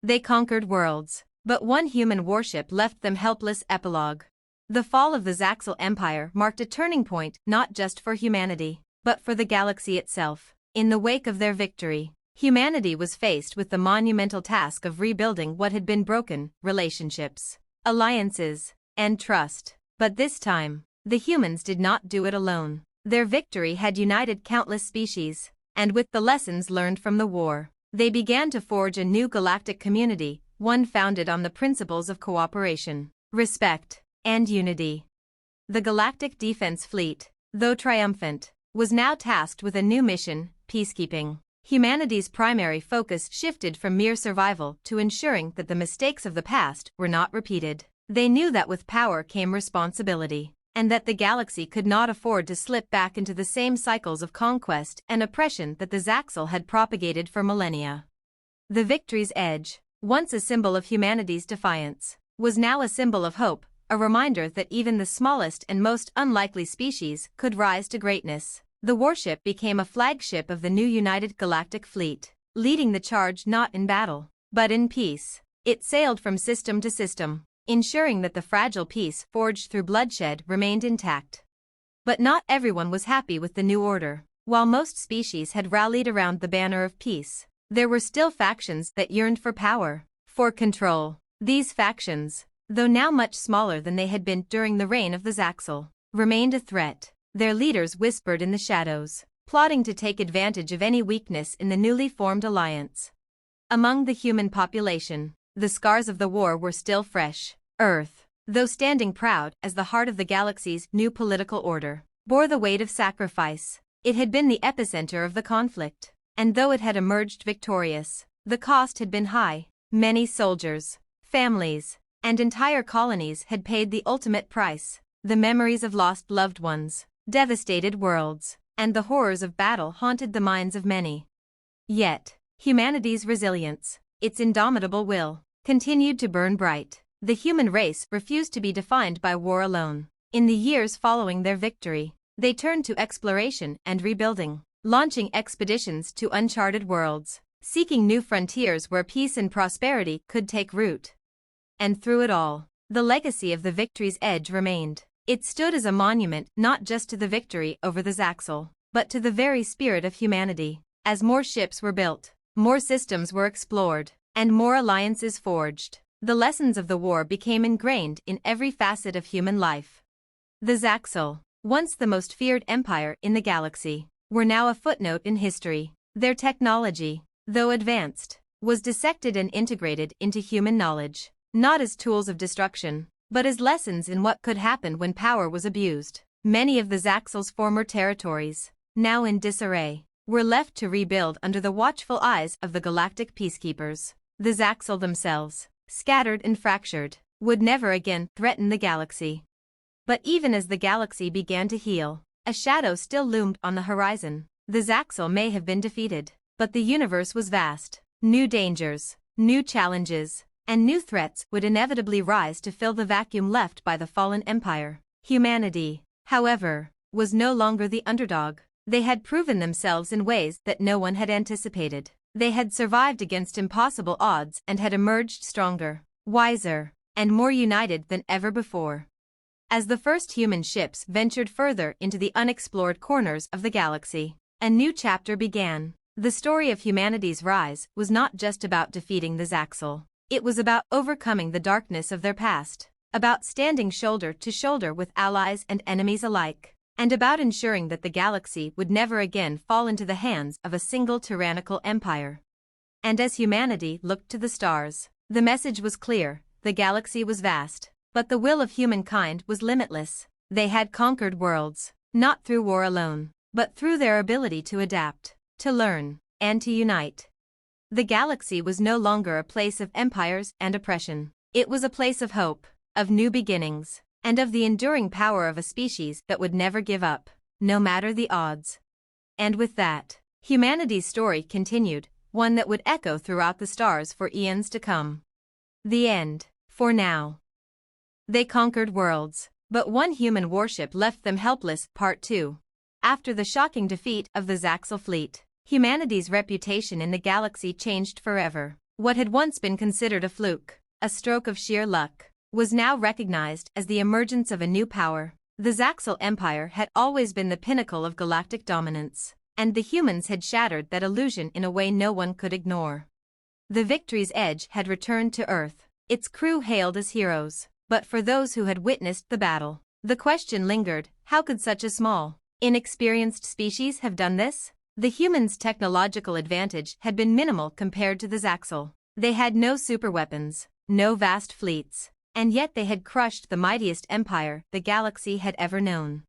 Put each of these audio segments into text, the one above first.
They conquered worlds, but one human warship left them helpless. Epilogue. The fall of the Zaxel Empire marked a turning point not just for humanity, but for the galaxy itself. In the wake of their victory, humanity was faced with the monumental task of rebuilding what had been broken: relationships, alliances, and trust. But this time, the humans did not do it alone. Their victory had united countless species, and with the lessons learned from the war, they began to forge a new galactic community, one founded on the principles of cooperation, respect, and unity. The Galactic Defense Fleet, though triumphant, was now tasked with a new mission: peacekeeping. Humanity's primary focus shifted from mere survival to ensuring that the mistakes of the past were not repeated. They knew that with power came responsibility, and that the galaxy could not afford to slip back into the same cycles of conquest and oppression that the Zaxel had propagated for millennia. The Victory's Edge, once a symbol of humanity's defiance, was now a symbol of hope, a reminder that even the smallest and most unlikely species could rise to greatness. The warship became a flagship of the new United Galactic Fleet, leading the charge not in battle, but in peace. It sailed from system to system, ensuring that the fragile peace forged through bloodshed remained intact. But not everyone was happy with the new order. While most species had rallied around the banner of peace, there were still factions that yearned for power, for control. These factions, though now much smaller than they had been during the reign of the Zaxel, remained a threat. Their leaders whispered in the shadows, plotting to take advantage of any weakness in the newly formed alliance. Among the human population, the scars of the war were still fresh. Earth, though standing proud as the heart of the galaxy's new political order, bore the weight of sacrifice. It had been the epicenter of the conflict, and though it had emerged victorious, the cost had been high. Many soldiers, families, and entire colonies had paid the ultimate price. The memories of lost loved ones, devastated worlds, and the horrors of battle haunted the minds of many. Yet, humanity's resilience, its indomitable will, continued to burn bright. The human race refused to be defined by war alone. In the years following their victory, they turned to exploration and rebuilding, launching expeditions to uncharted worlds, seeking new frontiers where peace and prosperity could take root. And through it all, the legacy of the Victory's Edge remained. It stood as a monument not just to the victory over the Zaxel, but to the very spirit of humanity. As more ships were built, more systems were explored, and more alliances forged, the lessons of the war became ingrained in every facet of human life. The Zaxel, once the most feared empire in the galaxy, were now a footnote in history. Their technology, though advanced, was dissected and integrated into human knowledge, not as tools of destruction, but as lessons in what could happen when power was abused. Many of the Zaxel's former territories, now in disarray, were left to rebuild under the watchful eyes of the galactic peacekeepers. The Zaxel themselves, scattered and fractured, would never again threaten the galaxy. But even as the galaxy began to heal, a shadow still loomed on the horizon. The Zaxel may have been defeated, but the universe was vast. New dangers, new challenges, and new threats would inevitably rise to fill the vacuum left by the fallen empire. Humanity, however, was no longer the underdog. They had proven themselves in ways that no one had anticipated. They had survived against impossible odds and had emerged stronger, wiser, and more united than ever before. As the first human ships ventured further into the unexplored corners of the galaxy, a new chapter began. The story of humanity's rise was not just about defeating the Zaxel. It was about overcoming the darkness of their past, about standing shoulder to shoulder with allies and enemies alike, and about ensuring that the galaxy would never again fall into the hands of a single tyrannical empire. And as humanity looked to the stars, the message was clear: the galaxy was vast, but the will of humankind was limitless. They had conquered worlds, not through war alone, but through their ability to adapt, to learn, and to unite. The galaxy was no longer a place of empires and oppression. It was a place of hope, of new beginnings, and of the enduring power of a species that would never give up, no matter the odds. And with that, humanity's story continued, one that would echo throughout the stars for eons to come. The end, for now. They conquered worlds, but one human warship left them helpless. Part 2. After the shocking defeat of the Zaxel fleet, humanity's reputation in the galaxy changed forever. What had once been considered a fluke, a stroke of sheer luck, was now recognized as the emergence of a new power. The Zaxel Empire had always been the pinnacle of galactic dominance, and the humans had shattered that illusion in a way no one could ignore. The Victory's Edge had returned to Earth, its crew hailed as heroes, but for those who had witnessed the battle, the question lingered: how could such a small, inexperienced species have done this? The humans' technological advantage had been minimal compared to the Zaxel. They had no superweapons, no vast fleets, and yet they had crushed the mightiest empire the galaxy had ever known.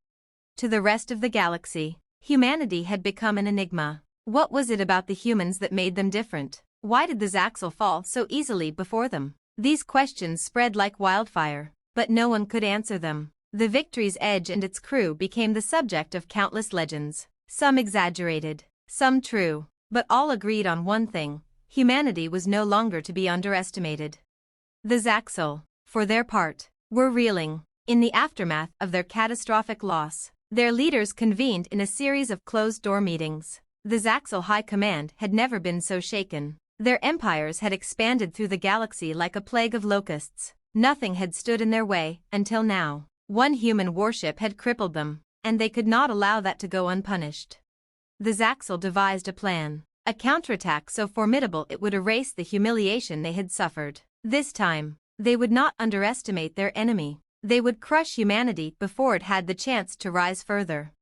To the rest of the galaxy, humanity had become an enigma. What was it about the humans that made them different? Why did the Zaxel fall so easily before them? These questions spread like wildfire, but no one could answer them. The Victory's Edge and its crew became the subject of countless legends, some exaggerated, some true, but all agreed on one thing: humanity was no longer to be underestimated. The Zaxel, for their part, were reeling. In the aftermath of their catastrophic loss, their leaders convened in a series of closed-door meetings. The Zaxel High Command had never been so shaken. Their empires had expanded through the galaxy like a plague of locusts. Nothing had stood in their way until now. One human warship had crippled them, and they could not allow that to go unpunished. The Zaxel devised a plan, a counterattack so formidable it would erase the humiliation they had suffered. This time, they would not underestimate their enemy. They would crush humanity before it had the chance to rise further.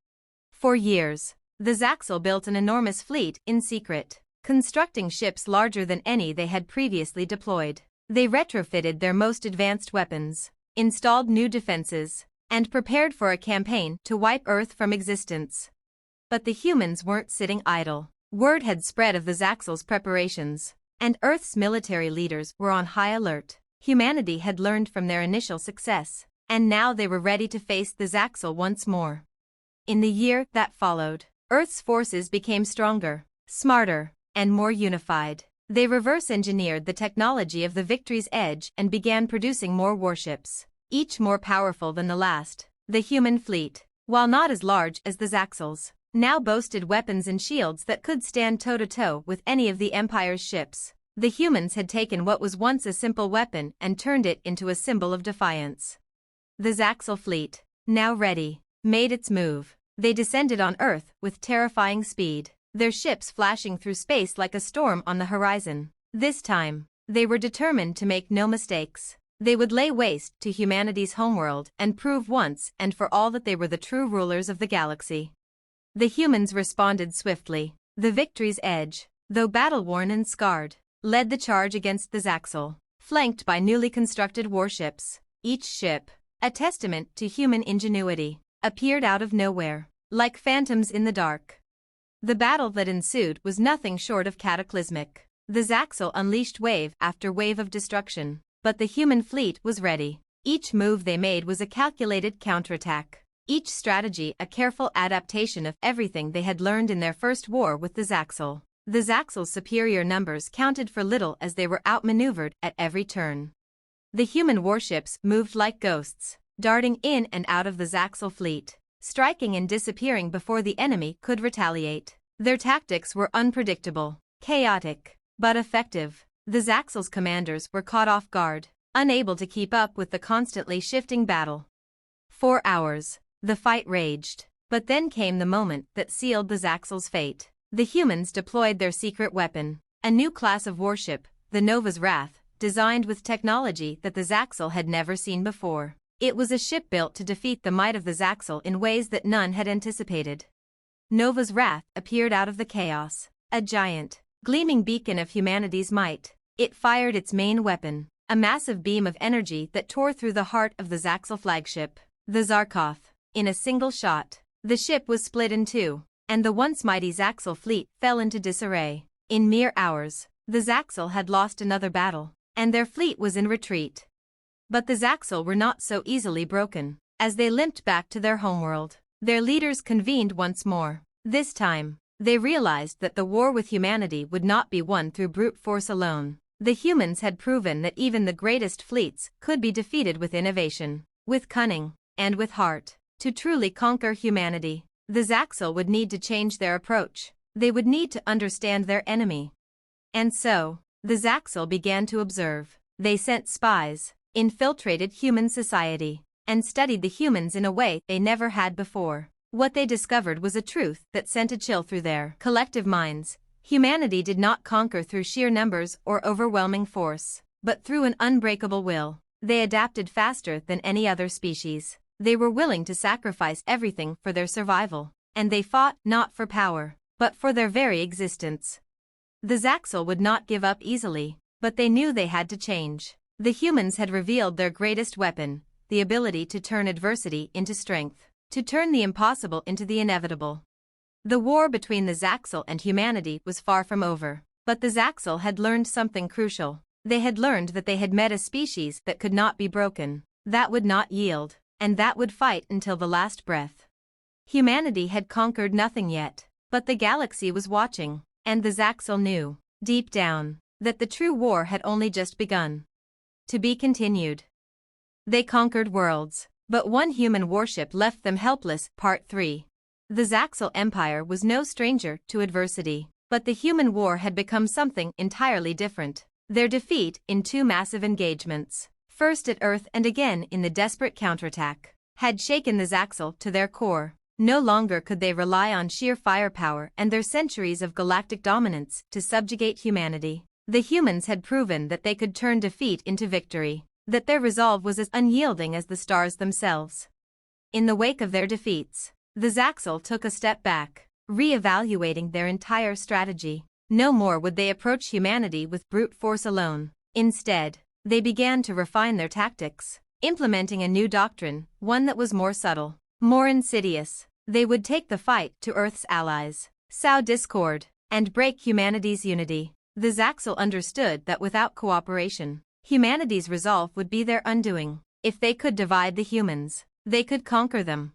For years, the Zaxel built an enormous fleet in secret, constructing ships larger than any they had previously deployed. They retrofitted their most advanced weapons, installed new defenses, and prepared for a campaign to wipe Earth from existence. But the humans weren't sitting idle. Word had spread of the Zaxel's preparations, and Earth's military leaders were on high alert. Humanity had learned from their initial success, and now they were ready to face the Zaxel once more. In the year that followed, Earth's forces became stronger, smarter, and more unified. They reverse-engineered the technology of the Victory's Edge and began producing more warships, each more powerful than the last. The human fleet, while not as large as the Zaxel's, now boasted weapons and shields that could stand toe-to-toe with any of the Empire's ships. The humans had taken what was once a simple weapon and turned it into a symbol of defiance. The Zaxel fleet, now ready, made its move. They descended on Earth with terrifying speed, their ships flashing through space like a storm on the horizon. This time, they were determined to make no mistakes. They would lay waste to humanity's homeworld and prove once and for all that they were the true rulers of the galaxy. The humans responded swiftly. The Victory's Edge, though battle-worn and scarred, led the charge against the Zaxel, flanked by newly constructed warships. Each ship, a testament to human ingenuity, appeared out of nowhere, like phantoms in the dark. The battle that ensued was nothing short of cataclysmic. The Zaxel unleashed wave after wave of destruction, but the human fleet was ready. Each move they made was a calculated counterattack, each strategy a careful adaptation of everything they had learned in their first war with the Zaxel. The Zaxel's superior numbers counted for little as they were outmaneuvered at every turn. The human warships moved like ghosts, darting in and out of the Zaxel fleet, striking and disappearing before the enemy could retaliate. Their tactics were unpredictable, chaotic, but effective. The Zaxel's commanders were caught off guard, unable to keep up with the constantly shifting battle. For hours, the fight raged, but then came the moment that sealed the Zaxel's fate. The humans deployed their secret weapon, a new class of warship, the Nova's Wrath, designed with technology that the Zaxel had never seen before. It was a ship built to defeat the might of the Zaxel in ways that none had anticipated. Nova's Wrath appeared out of the chaos, a giant, gleaming beacon of humanity's might. It fired its main weapon, a massive beam of energy that tore through the heart of the Zaxel flagship, the Zarkoth. In a single shot, the ship was split in two, and the once mighty Zaxel fleet fell into disarray. In mere hours, the Zaxel had lost another battle, and their fleet was in retreat. But the Zaxel were not so easily broken. As they limped back to their homeworld, their leaders convened once more. This time, they realized that the war with humanity would not be won through brute force alone. The humans had proven that even the greatest fleets could be defeated with innovation, with cunning, and with heart. To truly conquer humanity, the Zaxel would need to change their approach. They would need to understand their enemy. And so, The Zaxel began to observe. They sent spies, infiltrated human society, and studied the humans in a way they never had before. What they discovered was a truth that sent a chill through their collective minds. Humanity did not conquer through sheer numbers or overwhelming force, but through an unbreakable will. They adapted faster than any other species. They were willing to sacrifice everything for their survival, and they fought not for power, but for their very existence. The Zaxel would not give up easily, but they knew they had to change. The humans had revealed their greatest weapon, the ability to turn adversity into strength, to turn the impossible into the inevitable. The war between the Zaxel and humanity was far from over, but the Zaxel had learned something crucial. They had learned that they had met a species that could not be broken, that would not yield, and that would fight until the last breath. Humanity had conquered nothing yet, but the galaxy was watching, and the Zaxel knew, deep down, that the true war had only just begun. To be continued. They conquered worlds, but one human warship left them helpless. Part 3. The Zaxel Empire was no stranger to adversity, but the human war had become something entirely different. Their defeat in 2 massive engagements, first at Earth and again in the desperate counterattack, had shaken the Zaxel to their core. No longer could they rely on sheer firepower and their centuries of galactic dominance to subjugate humanity. The humans had proven that they could turn defeat into victory, that their resolve was as unyielding as the stars themselves. In the wake of their defeats, the Zaxel took a step back, re-evaluating their entire strategy. No more would they approach humanity with brute force alone. Instead, they began to refine their tactics, implementing a new doctrine, one that was more subtle, more insidious. They would take the fight to Earth's allies, sow discord, and break humanity's unity. The Zaxel understood that without cooperation, humanity's resolve would be their undoing. If they could divide the humans, they could conquer them.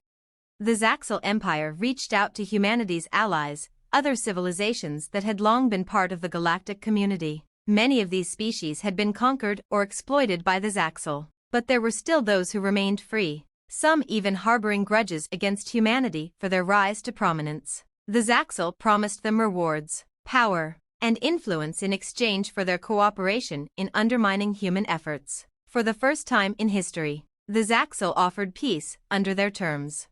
The Zaxel Empire reached out to humanity's allies, other civilizations that had long been part of the galactic community. Many of these species had been conquered or exploited by the Zaxel, but there were still those who remained free, some even harboring grudges against humanity for their rise to prominence. The Zaxel promised them rewards, power, and influence in exchange for their cooperation in undermining human efforts. For the first time in history, the Zaxel offered peace under their terms.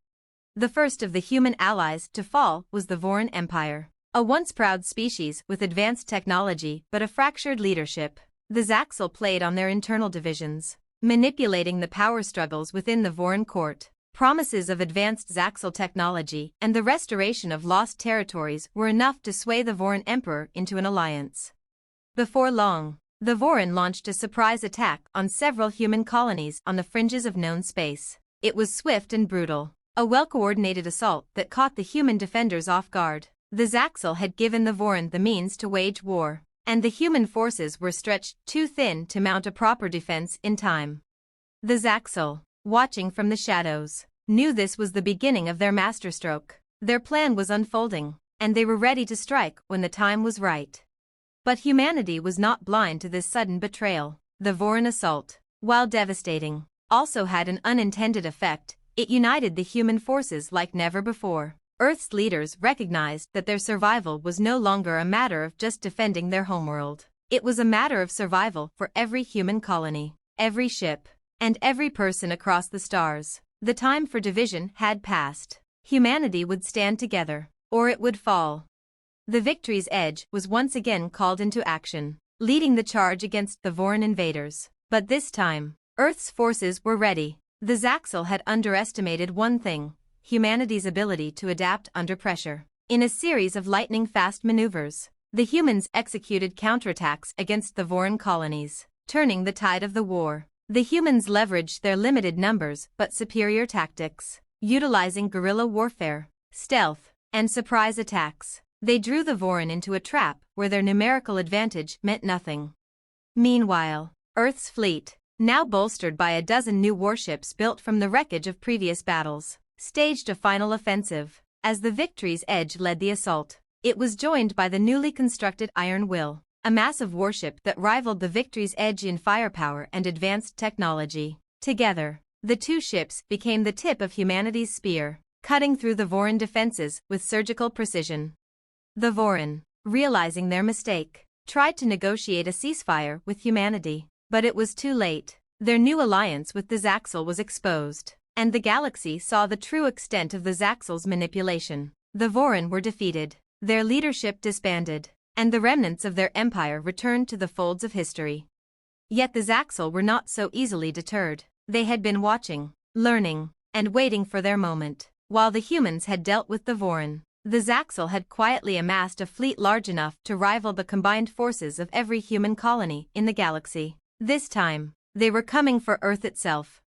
The first of the human allies to fall was the Voran Empire, a once proud species with advanced technology but a fractured leadership. The Zaxel played on their internal divisions, manipulating the power struggles within the Voran court. Promises of advanced Zaxel technology and the restoration of lost territories were enough to sway the Voran Emperor into an alliance. Before long, the Voran launched a surprise attack on several human colonies on the fringes of known space. It was swift and brutal, a well-coordinated assault that caught the human defenders off guard. The Zaxel had given the Voran the means to wage war, and the human forces were stretched too thin to mount a proper defense in time. The Zaxel, watching from the shadows, knew this was the beginning of their masterstroke. Their plan was unfolding, and they were ready to strike when the time was right. But humanity was not blind to this sudden betrayal. The Voran assault, while devastating, also had an unintended effect. It united the human forces like never before. Earth's leaders recognized that their survival was no longer a matter of just defending their homeworld. It was a matter of survival for every human colony, every ship, and every person across the stars. The time for division had passed. Humanity would stand together, or it would fall. The Victory's Edge was once again called into action, leading the charge against the Voran invaders. But this time, Earth's forces were ready. The Zaxel had underestimated one thing: humanity's ability to adapt under pressure. In a series of lightning-fast maneuvers, the humans executed counterattacks against the Voran colonies, turning the tide of the war. The humans leveraged their limited numbers but superior tactics, utilizing guerrilla warfare, stealth, and surprise attacks. They drew the Voran into a trap where their numerical advantage meant nothing. Meanwhile, Earth's fleet, now bolstered by a dozen new warships built from the wreckage of previous battles, staged a final offensive. As the Victory's Edge led the assault, it was joined by the newly constructed Iron Will, a massive warship that rivaled the Victory's Edge in firepower and advanced technology. Together, the two ships became the tip of humanity's spear, cutting through the Voran defenses with surgical precision. The Voran, realizing their mistake, tried to negotiate a ceasefire with humanity. But it was too late. Their new alliance with the Zaxel was exposed, and the galaxy saw the true extent of the Zaxel's manipulation. The Vorin were defeated, their leadership disbanded, and the remnants of their empire returned to the folds of history. Yet the Zaxel were not so easily deterred. They had been watching, learning, and waiting for their moment. While the humans had dealt with the Vorin, the Zaxel had quietly amassed a fleet large enough to rival the combined forces of every human colony in the galaxy. This time, they were coming for Earth itself.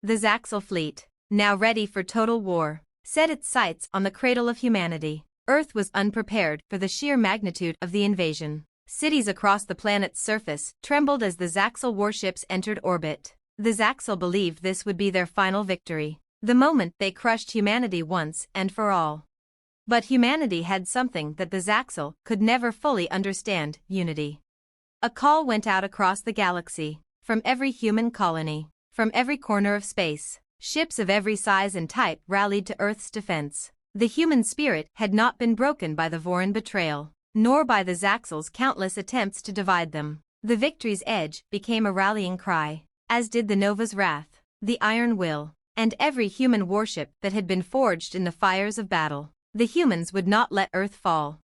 The Zaxel fleet, now ready for total war, set its sights on the cradle of humanity. Earth was unprepared for the sheer magnitude of the invasion. Cities across the planet's surface trembled as the Zaxel warships entered orbit. The Zaxel believed this would be their final victory, the moment they crushed humanity once and for all. But humanity had something that the Zaxel could never fully understand: unity. A call went out across the galaxy, from every human colony, from every corner of space. Ships of every size and type rallied to Earth's defense. The human spirit had not been broken by the Vorin betrayal, nor by the Zaxel's countless attempts to divide them. The victory's edge became a rallying cry, as did the Nova's wrath, the Iron Will, and every human warship that had been forged in the fires of battle. The humans would not let Earth fall.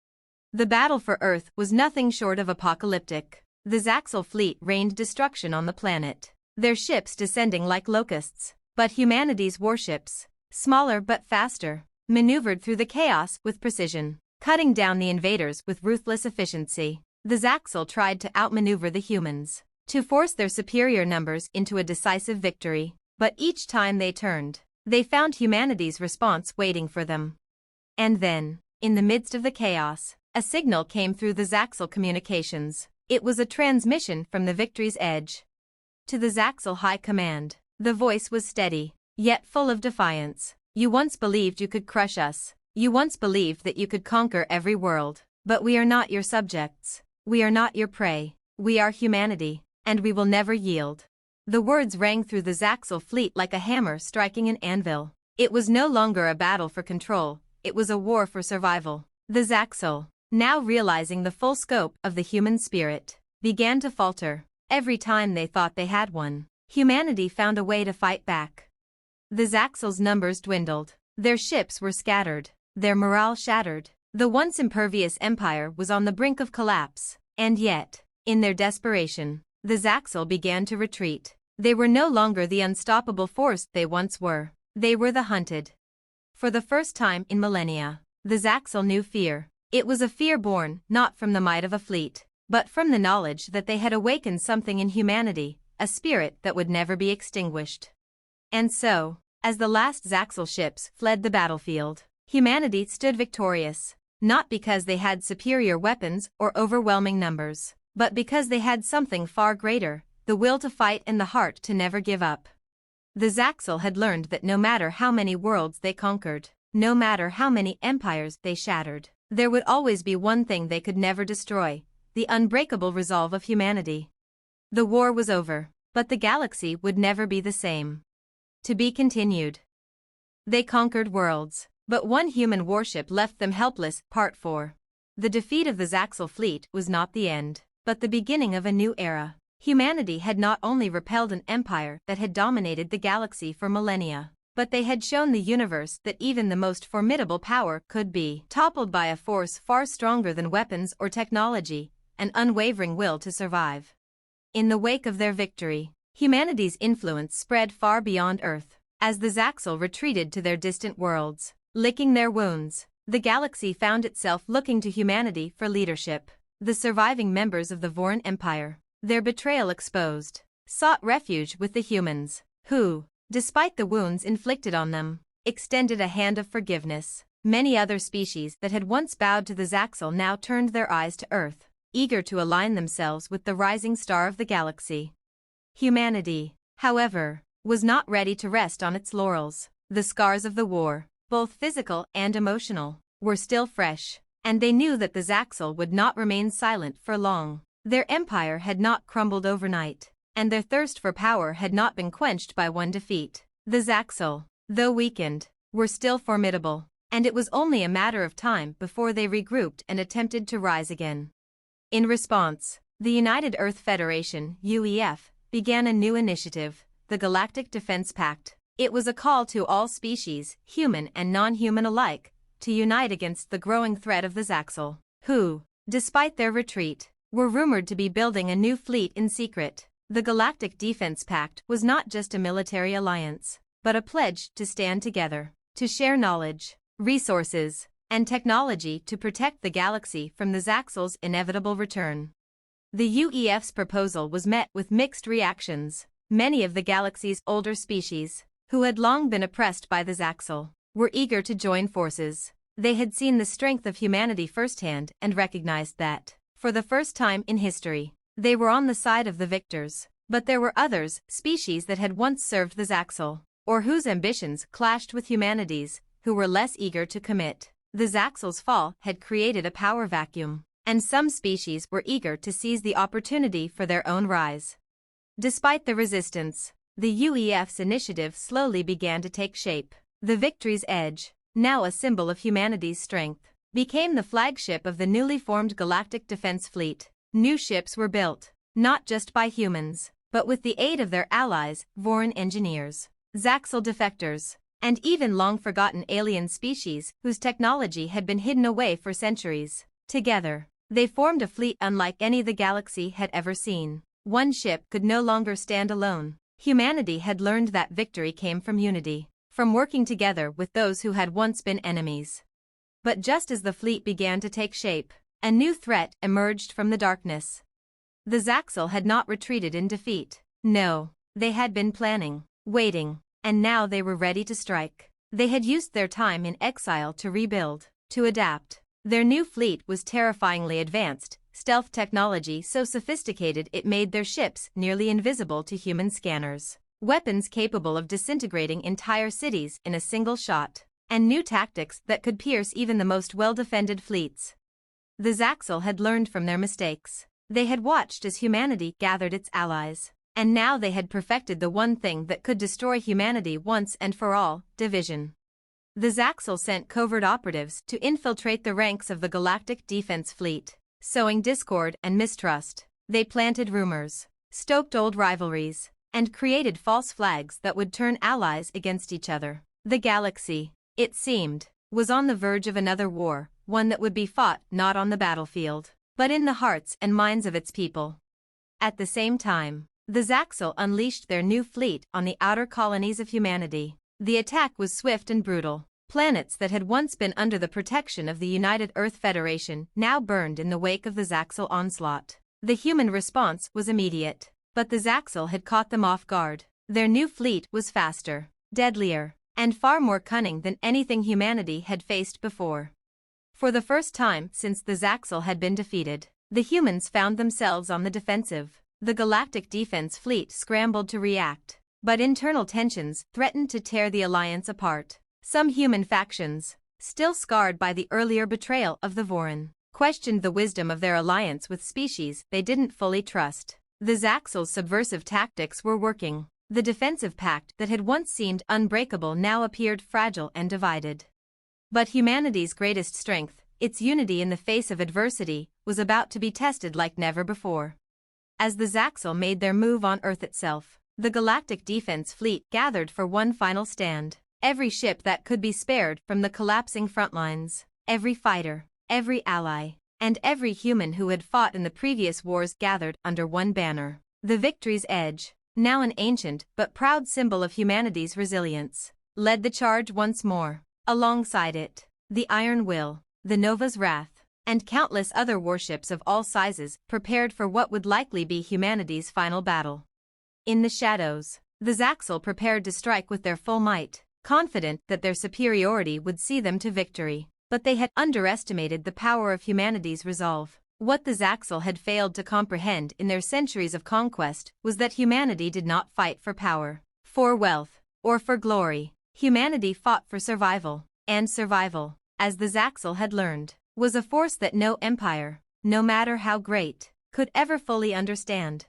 The battle for Earth was nothing short of apocalyptic. The Zaxel fleet rained destruction on the planet, their ships descending like locusts. But humanity's warships, smaller but faster, maneuvered through the chaos with precision, cutting down the invaders with ruthless efficiency. The Zaxel tried to outmaneuver the humans, to force their superior numbers into a decisive victory. But each time they turned, they found humanity's response waiting for them. And then, in the midst of the chaos, a signal came through the Zaxel communications. It was a transmission from the victory's edge. To the Zaxel High Command, the voice was steady, yet full of defiance. You once believed you could crush us. You once believed that you could conquer every world. But we are not your subjects. We are not your prey. We are humanity, and we will never yield. The words rang through the Zaxel fleet like a hammer striking an anvil. It was no longer a battle for control, it was a war for survival. The Zaxel, now realizing the full scope of the human spirit, began to falter. Every time they thought they had won, humanity found a way to fight back. The Zaxel's numbers dwindled, their ships were scattered, their morale shattered. The once impervious empire was on the brink of collapse, and yet, in their desperation, the Zaxel began to retreat. They were no longer the unstoppable force they once were. They were the hunted. For the first time in millennia, the Zaxel knew fear. It was a fear born not from the might of a fleet, but from the knowledge that they had awakened something in humanity, a spirit that would never be extinguished. And so, as the last Zaxel ships fled the battlefield, humanity stood victorious, not because they had superior weapons or overwhelming numbers, but because they had something far greater: the will to fight and the heart to never give up. The Zaxel had learned that no matter how many worlds they conquered, no matter how many empires they shattered, there would always be one thing they could never destroy: the unbreakable resolve of humanity. The war was over, but the galaxy would never be the same. To be continued. They conquered worlds, but one human warship left them helpless. Part 4. The defeat of the Zaxel fleet was not the end, but the beginning of a new era. Humanity had not only repelled an empire that had dominated the galaxy for millennia, but they had shown the universe that even the most formidable power could be toppled by a force far stronger than weapons or technology: an unwavering will to survive. In the wake of their victory, humanity's influence spread far beyond Earth. As the Zaxel retreated to their distant worlds, licking their wounds, the galaxy found itself looking to humanity for leadership. The surviving members of the Vorin Empire, their betrayal exposed, sought refuge with the humans, who, despite the wounds inflicted on them, extended a hand of forgiveness. Many other species that had once bowed to the Zaxel now turned their eyes to Earth, eager to align themselves with the rising star of the galaxy. Humanity, however, was not ready to rest on its laurels. The scars of the war, both physical and emotional, were still fresh, and they knew that the Zaxel would not remain silent for long. Their empire had not crumbled overnight, and their thirst for power had not been quenched by one defeat. The Zaxel, though weakened, were still formidable, and it was only a matter of time before they regrouped and attempted to rise again. In response, the United Earth Federation, UEF, began a new initiative, the Galactic Defense Pact. It was a call to all species, human and non-human alike, to unite against the growing threat of the Zaxel, who, despite their retreat, were rumored to be building a new fleet in secret. The Galactic Defense Pact was not just a military alliance, but a pledge to stand together, to share knowledge, resources, and technology to protect the galaxy from the Zaxel's inevitable return. The UEF's proposal was met with mixed reactions. Many of the galaxy's older species, who had long been oppressed by the Zaxel, were eager to join forces. They had seen the strength of humanity firsthand and recognized that, for the first time in history, they were on the side of the victors. But there were others, species that had once served the Zaxel, or whose ambitions clashed with humanity's, who were less eager to commit. The Zaxel's fall had created a power vacuum, and some species were eager to seize the opportunity for their own rise. Despite the resistance, the UEF's initiative slowly began to take shape. The Victory's Edge, now a symbol of humanity's strength, became the flagship of the newly formed Galactic Defense Fleet. New ships were built, not just by humans, but with the aid of their allies, Voran engineers, Zaxel defectors, and even long-forgotten alien species whose technology had been hidden away for centuries. Together, they formed a fleet unlike any the galaxy had ever seen. One ship could no longer stand alone. Humanity had learned that victory came from unity, from working together with those who had once been enemies. But just as the fleet began to take shape, a new threat emerged from the darkness. The Zaxel had not retreated in defeat. No, they had been planning, waiting, and now they were ready to strike. They had used their time in exile to rebuild, to adapt. Their new fleet was terrifyingly advanced, stealth technology so sophisticated it made their ships nearly invisible to human scanners, weapons capable of disintegrating entire cities in a single shot, and new tactics that could pierce even the most well-defended fleets. The Zaxel had learned from their mistakes. They had watched as humanity gathered its allies, and now they had perfected the one thing that could destroy humanity once and for all: division. The Zaxel sent covert operatives to infiltrate the ranks of the Galactic Defense Fleet. Sowing discord and mistrust, they planted rumors, stoked old rivalries, and created false flags that would turn allies against each other. The galaxy, it seemed, was on the verge of another war, one that would be fought not on the battlefield, but in the hearts and minds of its people. At the same time, the Zaxel unleashed their new fleet on the outer colonies of humanity. The attack was swift and brutal. Planets that had once been under the protection of the United Earth Federation now burned in the wake of the Zaxel onslaught. The human response was immediate, but the Zaxel had caught them off guard. Their new fleet was faster, deadlier, and far more cunning than anything humanity had faced before. For the first time since the Zaxel had been defeated, the humans found themselves on the defensive. The Galactic Defense Fleet scrambled to react, but internal tensions threatened to tear the alliance apart. Some human factions, still scarred by the earlier betrayal of the Voran, questioned the wisdom of their alliance with species they didn't fully trust. The Zaxel's subversive tactics were working. The defensive pact that had once seemed unbreakable now appeared fragile and divided. But humanity's greatest strength, its unity in the face of adversity, was about to be tested like never before. As the Zaxel made their move on Earth itself, the Galactic Defense Fleet gathered for one final stand. Every ship that could be spared from the collapsing front lines, every fighter, every ally, and every human who had fought in the previous wars gathered under one banner. The Victory's Edge, now an ancient but proud symbol of humanity's resilience, led the charge once more. Alongside it, the Iron Will, the Nova's Wrath, and countless other warships of all sizes prepared for what would likely be humanity's final battle. In the shadows, the Zaxel prepared to strike with their full might, confident that their superiority would see them to victory. But they had underestimated the power of humanity's resolve. What the Zaxel had failed to comprehend in their centuries of conquest was that humanity did not fight for power, for wealth, or for glory. Humanity fought for survival, and survival, as the Zaxel had learned, was a force that no empire, no matter how great, could ever fully understand.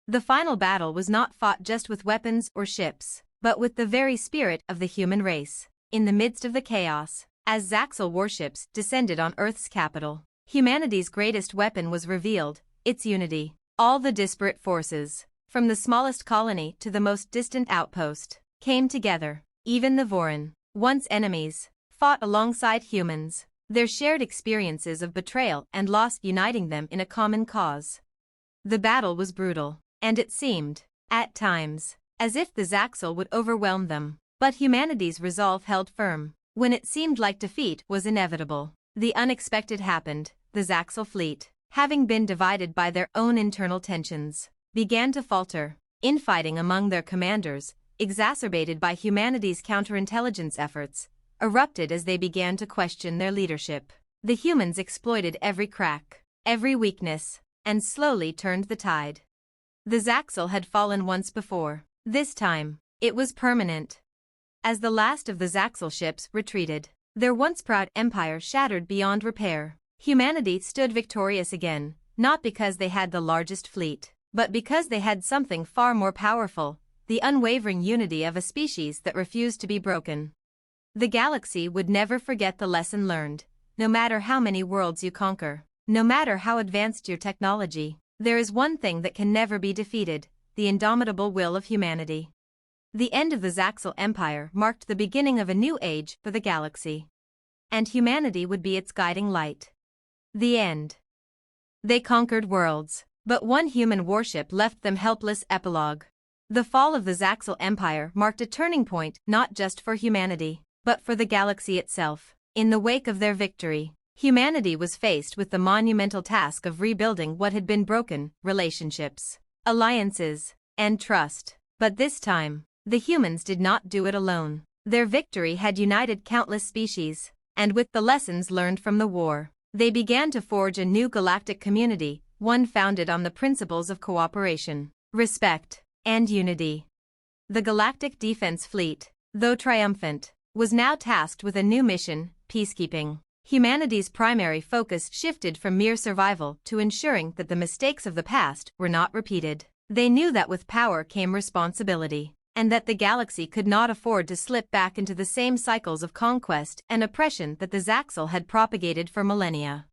The final battle was not fought just with weapons or ships, but with the very spirit of the human race. In the midst of the chaos, as Zaxel warships descended on Earth's capital, Humanity's greatest weapon was revealed, its unity. All the disparate forces, from the smallest colony to the most distant outpost, came together. Even the Vorin, once enemies, fought alongside humans, their shared experiences of betrayal and loss uniting them in a common cause. The battle was brutal, and it seemed, at times, as if the Zaxel would overwhelm them. But humanity's resolve held firm. When it seemed like defeat was inevitable, the unexpected happened. The Zaxel fleet, having been divided by their own internal tensions, began to falter. Infighting among their commanders, exacerbated by humanity's counterintelligence efforts, erupted as they began to question their leadership. The humans exploited every crack, every weakness, and slowly turned the tide. The Zaxel had fallen once before. This time, it was permanent. As the last of the Zaxel ships retreated, their once proud empire shattered beyond repair, humanity stood victorious again, not because they had the largest fleet, but because they had something far more powerful, the unwavering unity of a species that refused to be broken. The galaxy would never forget the lesson learned. No matter how many worlds you conquer, no matter how advanced your technology, there is one thing that can never be defeated: the indomitable will of humanity. The end of the Zaxel Empire marked the beginning of a new age for the galaxy. And humanity would be its guiding light. The end. They conquered worlds, but one human warship left them helpless. Epilogue. The fall of the Zaxel Empire marked a turning point not just for humanity, but for the galaxy itself. In the wake of their victory, humanity was faced with the monumental task of rebuilding what had been broken: relationships, alliances, and trust. But this time, the humans did not do it alone. Their victory had united countless species, and with the lessons learned from the war, they began to forge a new galactic community, one founded on the principles of cooperation, respect, and unity. The Galactic Defense Fleet, though triumphant, was now tasked with a new mission: peacekeeping. Humanity's primary focus shifted from mere survival to ensuring that the mistakes of the past were not repeated. They knew that with power came responsibility, and that the galaxy could not afford to slip back into the same cycles of conquest and oppression that the Zaxel had propagated for millennia.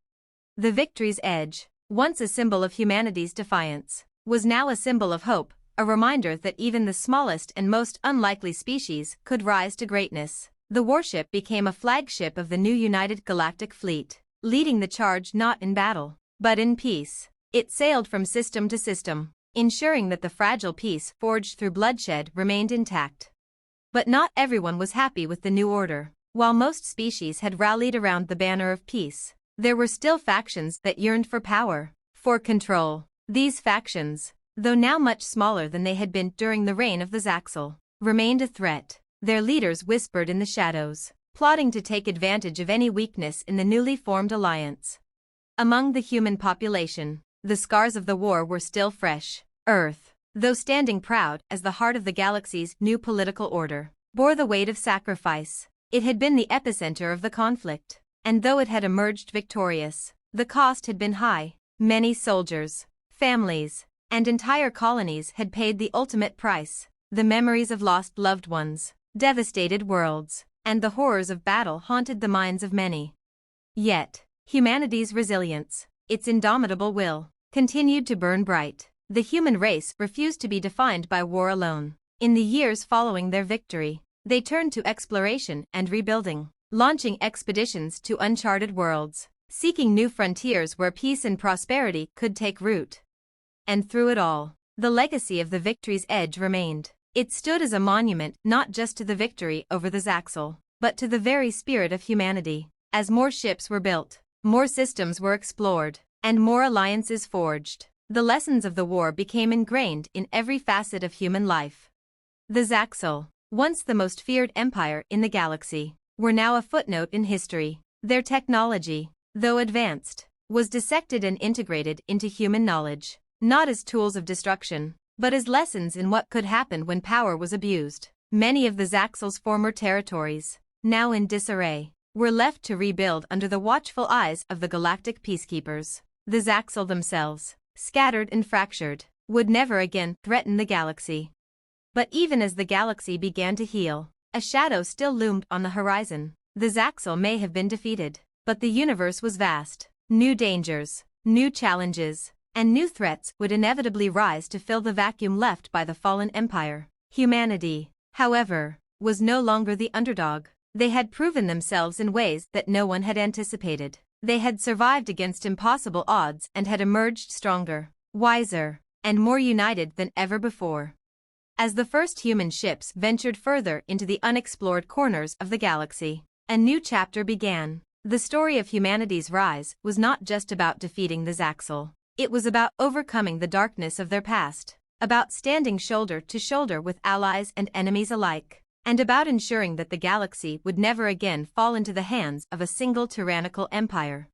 The Victory's Edge, once a symbol of humanity's defiance, was now a symbol of hope, a reminder that even the smallest and most unlikely species could rise to greatness. The warship became a flagship of the new United Galactic Fleet, leading the charge not in battle, but in peace. It sailed from system to system, ensuring that the fragile peace forged through bloodshed remained intact. But not everyone was happy with the new order. While most species had rallied around the banner of peace, there were still factions that yearned for power, for control. These factions, though now much smaller than they had been during the reign of the Zaxel, remained a threat. Their leaders whispered in the shadows, plotting to take advantage of any weakness in the newly formed alliance. Among the human population, the scars of the war were still fresh. Earth, though standing proud as the heart of the galaxy's new political order, bore the weight of sacrifice. It had been the epicenter of the conflict, and though it had emerged victorious, the cost had been high. Many soldiers, families, and entire colonies had paid the ultimate price: the memories of lost loved ones, devastated worlds, and the horrors of battle haunted the minds of many. Yet, humanity's resilience, its indomitable will, continued to burn bright. The human race refused to be defined by war alone. In the years following their victory, they turned to exploration and rebuilding, launching expeditions to uncharted worlds, seeking new frontiers where peace and prosperity could take root. And through it all, the legacy of the Victory's Edge remained. It stood as a monument not just to the victory over the Zaxel, but to the very spirit of humanity. As more ships were built, more systems were explored, and more alliances forged, the lessons of the war became ingrained in every facet of human life. The Zaxel, once the most feared empire in the galaxy, were now a footnote in history. Their technology, though advanced, was dissected and integrated into human knowledge, not as tools of destruction, but as lessons in what could happen when power was abused. Many of the Zaxel's former territories, now in disarray, were left to rebuild under the watchful eyes of the galactic peacekeepers. The Zaxel themselves, scattered and fractured, would never again threaten the galaxy. But even as the galaxy began to heal, a shadow still loomed on the horizon. The Zaxel may have been defeated, but the universe was vast. New dangers, new challenges, and new threats would inevitably rise to fill the vacuum left by the fallen empire. Humanity, however, was no longer the underdog. They had proven themselves in ways that no one had anticipated. They had survived against impossible odds and had emerged stronger, wiser, and more united than ever before. As the first human ships ventured further into the unexplored corners of the galaxy, a new chapter began. The story of humanity's rise was not just about defeating the Zaxel. It was about overcoming the darkness of their past, about standing shoulder to shoulder with allies and enemies alike, and about ensuring that the galaxy would never again fall into the hands of a single tyrannical empire.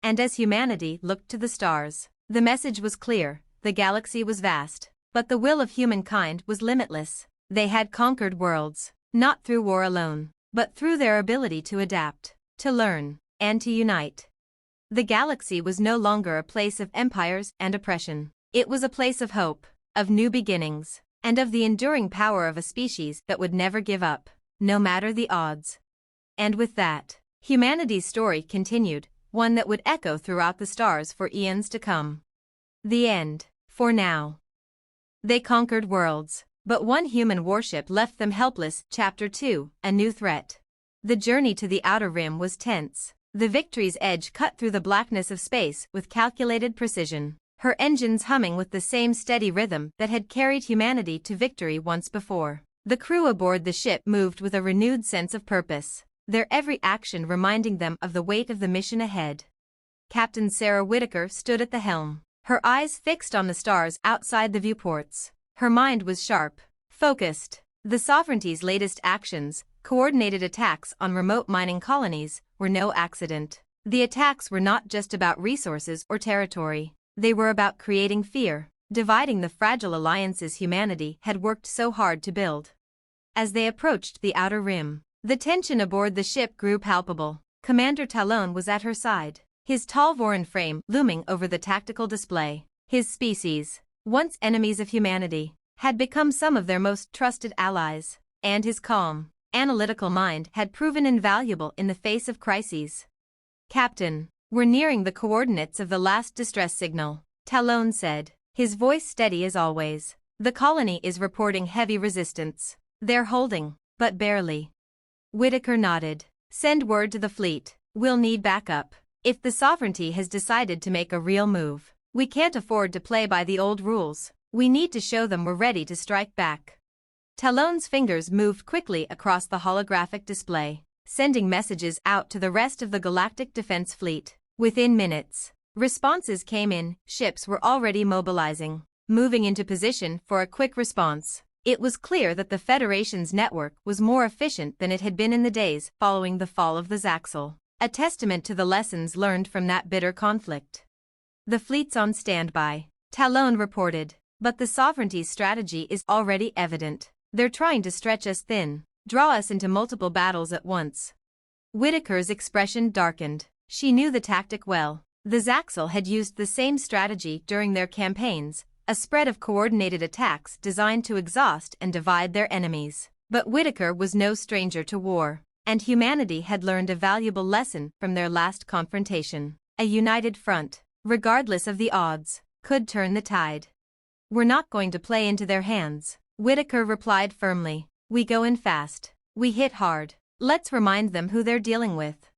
And as humanity looked to the stars, the message was clear: the galaxy was vast, but the will of humankind was limitless. They had conquered worlds, not through war alone, but through their ability to adapt, to learn, and to unite. The galaxy was no longer a place of empires and oppression. It was a place of hope, of new beginnings, and of the enduring power of a species that would never give up, no matter the odds. And with that, humanity's story continued, one that would echo throughout the stars for eons to come. The end, for now. They conquered worlds, but one human warship left them helpless. Chapter 2, A New Threat. The journey to the outer rim was tense. The Victory's edge cut through the blackness of space with calculated precision, her engines humming with the same steady rhythm that had carried humanity to victory once before. The crew aboard the ship moved with a renewed sense of purpose, their every action reminding them of the weight of the mission ahead. Captain Sarah Whitaker stood at the helm, her eyes fixed on the stars outside the viewports. Her mind was sharp, focused. The Sovereignty's latest actions, coordinated attacks on remote mining colonies, were no accident. The attacks were not just about resources or territory. They were about creating fear, dividing the fragile alliances humanity had worked so hard to build. As they approached the outer rim, the tension aboard the ship grew palpable. Commander Talon was at her side, his tall Voran frame looming over the tactical display. His species, once enemies of humanity, had become some of their most trusted allies, and his calm, analytical mind had proven invaluable in the face of crises. "Captain, we're nearing the coordinates of the last distress signal," Talon said, his voice steady as always. "The colony is reporting heavy resistance. They're holding, but barely." Whitaker nodded. "Send word to the fleet. We'll need backup. If the Sovereignty has decided to make a real move, we can't afford to play by the old rules. We need to show them we're ready to strike back." Talon's fingers moved quickly across the holographic display, sending messages out to the rest of the Galactic Defense Fleet. Within minutes, responses came in. Ships were already mobilizing, moving into position for a quick response. It was clear that the Federation's network was more efficient than it had been in the days following the fall of the Zaxel, a testament to the lessons learned from that bitter conflict. "The fleet's on standby," Talon reported, "but the Sovereignty's strategy is already evident. They're trying to stretch us thin, draw us into multiple battles at once." Whitaker's expression darkened. She knew the tactic well. The Zaxel had used the same strategy during their campaigns, a spread of coordinated attacks designed to exhaust and divide their enemies. But Whitaker was no stranger to war, and humanity had learned a valuable lesson from their last confrontation. A united front, regardless of the odds, could turn the tide. "We're not going to play into their hands," Whitaker replied firmly. "We go in fast. We hit hard. Let's remind them who they're dealing with."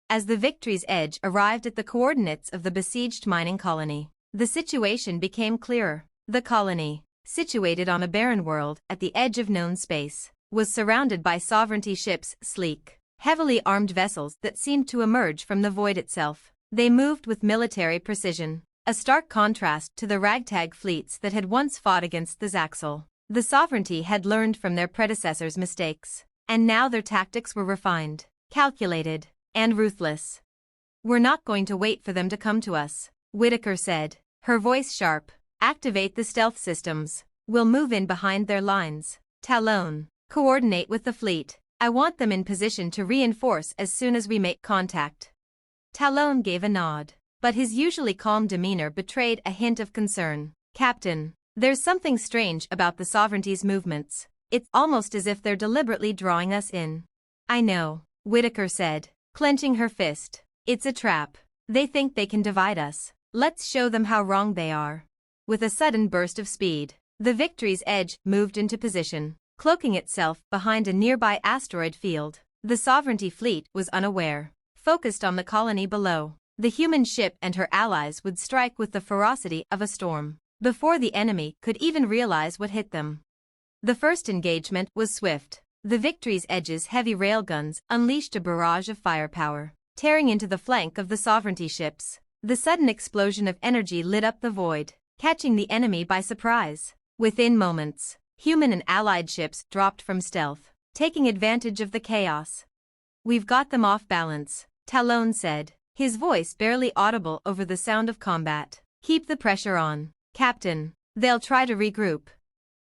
As the Victory's edge arrived at the coordinates of the besieged mining colony, the situation became clearer. The colony, situated on a barren world at the edge of known space, was surrounded by Sovereignty ships, sleek, heavily armed vessels that seemed to emerge from the void itself. They moved with military precision, a stark contrast to the ragtag fleets that had once fought against the Zaxel. The Sovereignty had learned from their predecessors' mistakes, and now their tactics were refined, calculated, and ruthless. "We're not going to wait for them to come to us," Whitaker said, her voice sharp. "Activate the stealth systems. We'll move in behind their lines. Talon, coordinate with the fleet. I want them in position to reinforce as soon as we make contact." Talon gave a nod, but his usually calm demeanor betrayed a hint of concern. "Captain, there's something strange about the Sovereignty's movements. It's almost as if they're deliberately drawing us in." "I know," Whitaker said, clenching her fist. "It's a trap. They think they can divide us. Let's show them how wrong they are. With a sudden burst of speed, the Victory's Edge moved into position, cloaking itself behind a nearby asteroid field. The Sovereignty fleet was unaware, focused on the colony below. The human ship and her allies would strike with the ferocity of a storm, before the enemy could even realize what hit them. The first engagement was swift. The Victory's Edge's heavy railguns unleashed a barrage of firepower, tearing into the flank of the Sovereignty ships. The sudden explosion of energy lit up the void, catching the enemy by surprise. Within moments, human and allied ships dropped from stealth, taking advantage of the chaos. "We've got them off balance," Talon said, his voice barely audible over the sound of combat. "Keep the pressure on, Captain. They'll try to regroup."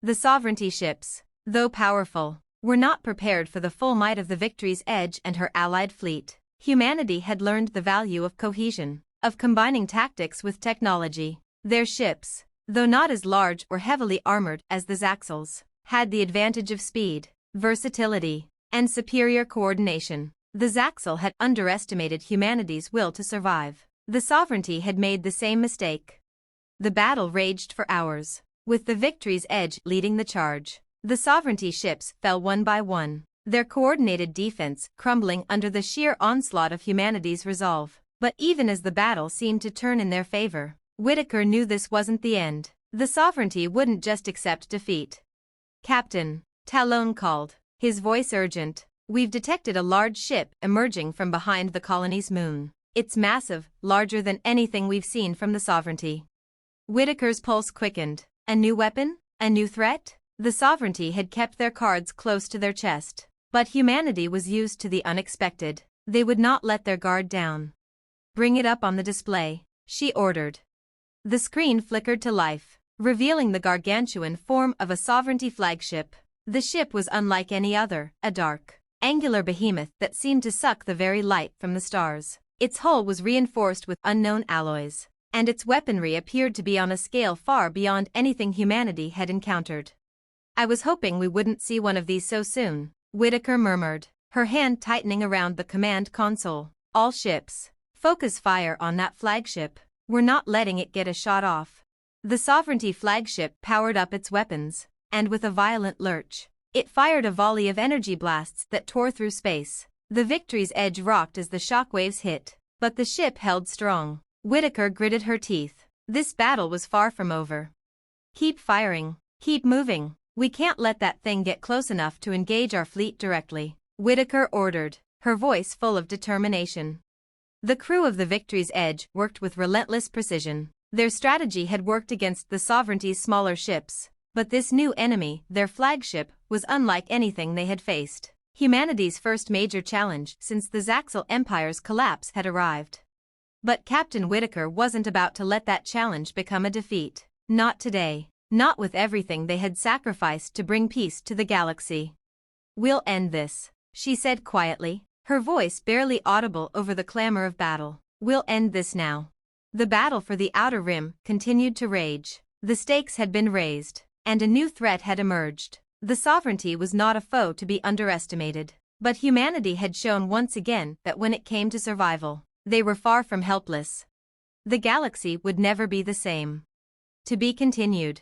The Sovereignty ships, though powerful, were not prepared for the full might of the Victory's Edge and her allied fleet. Humanity had learned the value of cohesion, of combining tactics with technology. Their ships, though not as large or heavily armored as the Zaxels, had the advantage of speed, versatility, and superior coordination. The Zaxel had underestimated humanity's will to survive. The Sovereignty had made the same mistake. The battle raged for hours, with the Victory's Edge leading the charge. The Sovereignty ships fell one by one, their coordinated defense crumbling under the sheer onslaught of humanity's resolve. But even as the battle seemed to turn in their favor, Whitaker knew this wasn't the end. The Sovereignty wouldn't just accept defeat. "Captain," Talon called, his voice urgent, "we've detected a large ship emerging from behind the colony's moon. It's massive, larger than anything we've seen from the Sovereignty." Whitaker's pulse quickened. A new weapon? A new threat? The Sovereignty had kept their cards close to their chest, but humanity was used to the unexpected. They would not let their guard down. "Bring it up on the display," she ordered. The screen flickered to life, revealing the gargantuan form of a Sovereignty flagship. The ship was unlike any other, a dark, angular behemoth that seemed to suck the very light from the stars. Its hull was reinforced with unknown alloys, and its weaponry appeared to be on a scale far beyond anything humanity had encountered. "I was hoping we wouldn't see one of these so soon," Whitaker murmured, her hand tightening around the command console. "All ships, focus fire on that flagship. We're not letting it get a shot off." The Sovereignty flagship powered up its weapons, and with a violent lurch, it fired a volley of energy blasts that tore through space. The Victory's Edge rocked as the shockwaves hit, but the ship held strong. Whitaker gritted her teeth. This battle was far from over. "Keep firing. Keep moving. We can't let that thing get close enough to engage our fleet directly," Whitaker ordered, her voice full of determination. The crew of the Victory's Edge worked with relentless precision. Their strategy had worked against the Sovereignty's smaller ships, but this new enemy, their flagship, was unlike anything they had faced. Humanity's first major challenge since the Zaxel Empire's collapse had arrived. But Captain Whitaker wasn't about to let that challenge become a defeat. Not today. Not with everything they had sacrificed to bring peace to the galaxy. "We'll end this," she said quietly, her voice barely audible over the clamor of battle. "We'll end this now." The battle for the Outer Rim continued to rage. The stakes had been raised, and a new threat had emerged. The Sovereignty was not a foe to be underestimated, but humanity had shown once again that when it came to survival, they were far from helpless. The galaxy would never be the same. To be continued.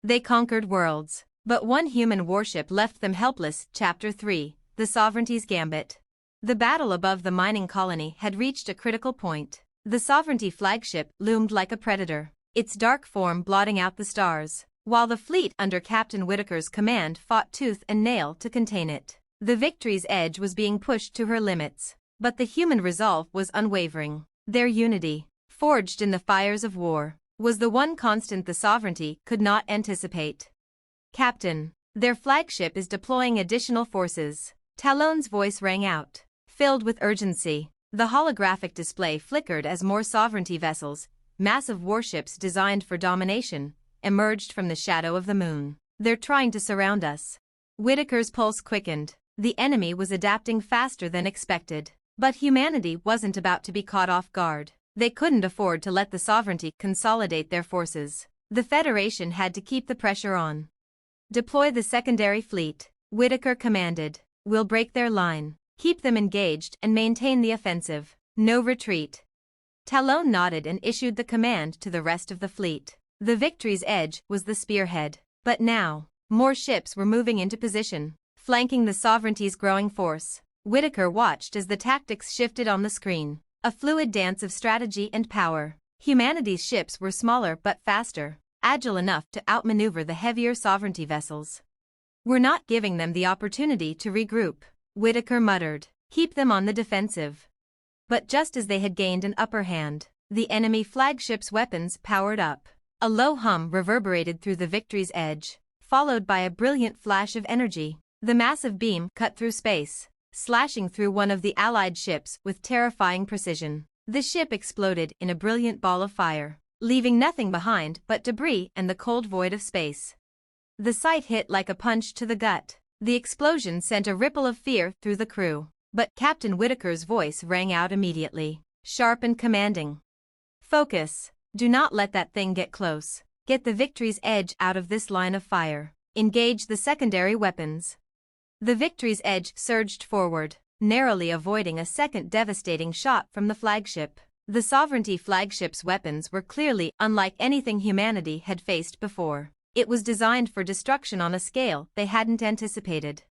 They conquered worlds, but one human warship left them helpless. Chapter 3, The Sovereignty's Gambit. The battle above the mining colony had reached a critical point. The Sovereignty flagship loomed like a predator, its dark form blotting out the stars, while the fleet under Captain Whitaker's command fought tooth and nail to contain it. The Victory's Edge was being pushed to her limits, but the human resolve was unwavering. Their unity, forged in the fires of war, was the one constant the Sovereignty could not anticipate. "Captain, their flagship is deploying additional forces," Talon's voice rang out, filled with urgency. The holographic display flickered as more Sovereignty vessels, massive warships designed for domination, emerged from the shadow of the moon. "They're trying to surround us." Whitaker's pulse quickened. The enemy was adapting faster than expected. But humanity wasn't about to be caught off guard. They couldn't afford to let the Sovereignty consolidate their forces. The Federation had to keep the pressure on. "Deploy the secondary fleet," Whitaker commanded. "We'll break their line, keep them engaged and maintain the offensive. No retreat." Talon nodded and issued the command to the rest of the fleet. The Victory's Edge was the spearhead. But now, more ships were moving into position, flanking the Sovereignty's growing force. Whitaker watched as the tactics shifted on the screen, a fluid dance of strategy and power. Humanity's ships were smaller but faster, agile enough to outmaneuver the heavier Sovereignty vessels. "We're not giving them the opportunity to regroup," Whitaker muttered. "Keep them on the defensive." But just as they had gained an upper hand, the enemy flagship's weapons powered up. A low hum reverberated through the Victory's Edge, followed by a brilliant flash of energy. The massive beam cut through space, slashing through one of the Allied ships with terrifying precision. The ship exploded in a brilliant ball of fire, leaving nothing behind but debris and the cold void of space. The sight hit like a punch to the gut. The explosion sent a ripple of fear through the crew, but Captain Whitaker's voice rang out immediately, sharp and commanding. "Focus. Do not let that thing get close. Get the Victory's Edge out of this line of fire. Engage the secondary weapons." The Victory's Edge surged forward, narrowly avoiding a second devastating shot from the flagship. The Sovereignty flagship's weapons were clearly unlike anything humanity had faced before. It was designed for destruction on a scale they hadn't anticipated.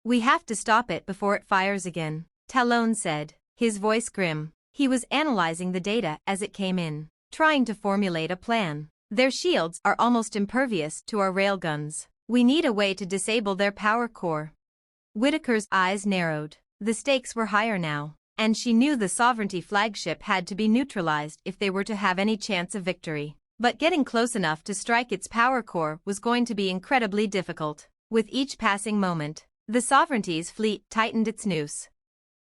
"We have to stop it before it fires again," Talon said, his voice grim. He was analyzing the data as it came in, trying to formulate a plan. "Their shields are almost impervious to our railguns. We need a way to disable their power core." Whitaker's eyes narrowed. The stakes were higher now, and she knew the Sovereignty flagship had to be neutralized if they were to have any chance of victory. But getting close enough to strike its power core was going to be incredibly difficult. With each passing moment, the Sovereignty's fleet tightened its noose.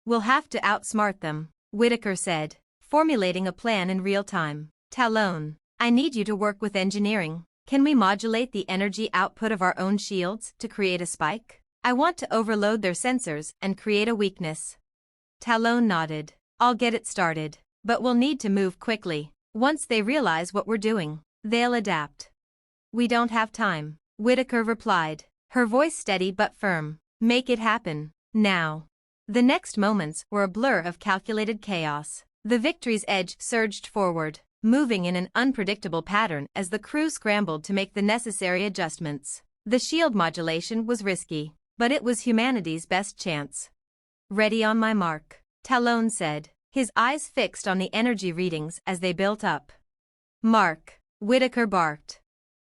"We'll have to outsmart them," Whitaker said, formulating a plan in real time. "Talon, I need you to work with engineering. Can we modulate the energy output of our own shields to create a spike? I want to overload their sensors and create a weakness." Talon nodded. "I'll get it started, but we'll need to move quickly. Once they realize what we're doing, they'll adapt." "We don't have time," Whitaker replied, her voice steady but firm. "Make it happen, now." The next moments were a blur of calculated chaos. The Victory's Edge surged forward, moving in an unpredictable pattern as the crew scrambled to make the necessary adjustments. The shield modulation was risky, but it was humanity's best chance. "Ready on my mark," Talon said, his eyes fixed on the energy readings as they built up. "Mark," Whitaker barked.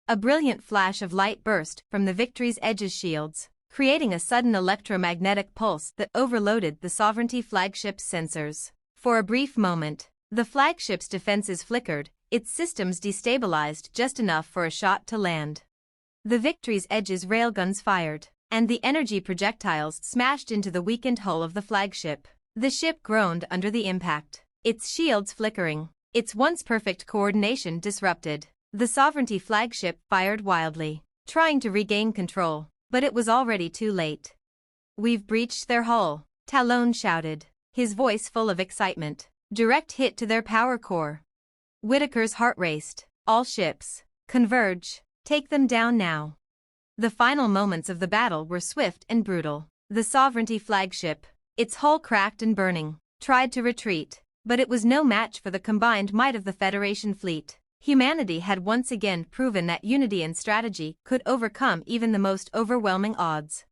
A brilliant flash of light burst from the Victory's Edge's shields, creating a sudden electromagnetic pulse that overloaded the Sovereignty flagship's sensors. For a brief moment, the flagship's defenses flickered, its systems destabilized just enough for a shot to land. The Victory's Edge's railguns fired, and the energy projectiles smashed into the weakened hull of the flagship. The ship groaned under the impact, its shields flickering, its once perfect coordination disrupted. The Sovereignty flagship fired wildly, trying to regain control, but it was already too late. "We've breached their hull," Talon shouted, his voice full of excitement. "Direct hit to their power core." Whitaker's heart raced. "All ships, converge. Take them down now." The final moments of the battle were swift and brutal. The Sovereignty flagship, its hull cracked and burning, tried to retreat, but it was no match for the combined might of the Federation fleet. Humanity had once again proven that unity and strategy could overcome even the most overwhelming odds.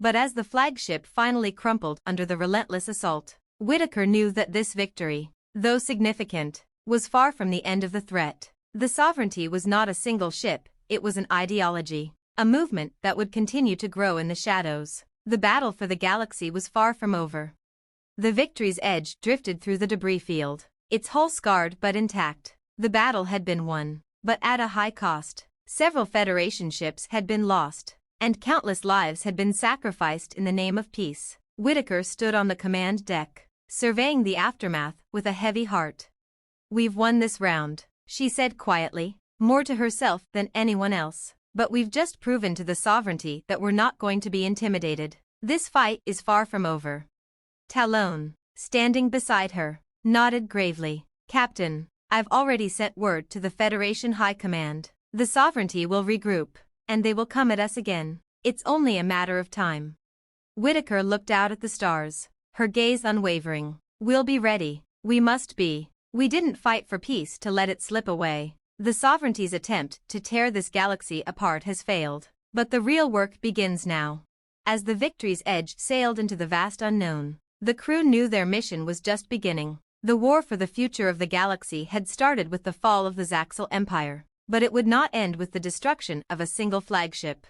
But as the flagship finally crumpled under the relentless assault, Whitaker knew that this victory, though significant, was far from the end of the threat. The Sovereignty was not a single ship, it was an ideology, a movement that would continue to grow in the shadows. The battle for the galaxy was far from over. The Victory's Edge drifted through the debris field, its hull scarred but intact. The battle had been won, but at a high cost. Several Federation ships had been lost, and countless lives had been sacrificed in the name of peace. Whitaker stood on the command deck, surveying the aftermath with a heavy heart. "We've won this round," she said quietly, more to herself than anyone else. "But we've just proven to the Sovereignty that we're not going to be intimidated. This fight is far from over." Talon, standing beside her, nodded gravely. "Captain, I've already sent word to the Federation High Command. The Sovereignty will regroup, and they will come at us again. It's only a matter of time." Whitaker looked out at the stars, her gaze unwavering. "We'll be ready. We must be." We didn't fight for peace to let it slip away. The sovereignty's attempt to tear this galaxy apart has failed. But the real work begins now. As the Victory's Edge sailed into the vast unknown, the crew knew their mission was just beginning. The war for the future of the galaxy had started with the fall of the Zaxel Empire, but it would not end with the destruction of a single flagship.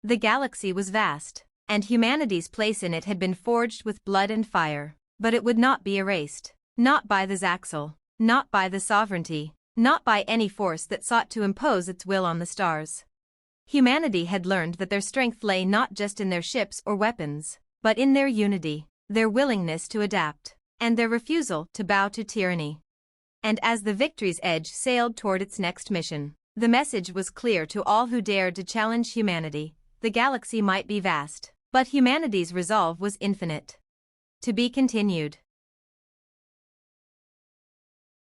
The galaxy was vast, and humanity's place in it had been forged with blood and fire, but it would not be erased. Not by the Zaxel, not by the sovereignty, not by any force that sought to impose its will on the stars. Humanity had learned that their strength lay not just in their ships or weapons, but in their unity, their willingness to adapt, and their refusal to bow to tyranny. And as the Victory's Edge sailed toward its next mission, the message was clear to all who dared to challenge humanity. The galaxy might be vast, but humanity's resolve was infinite. To be continued.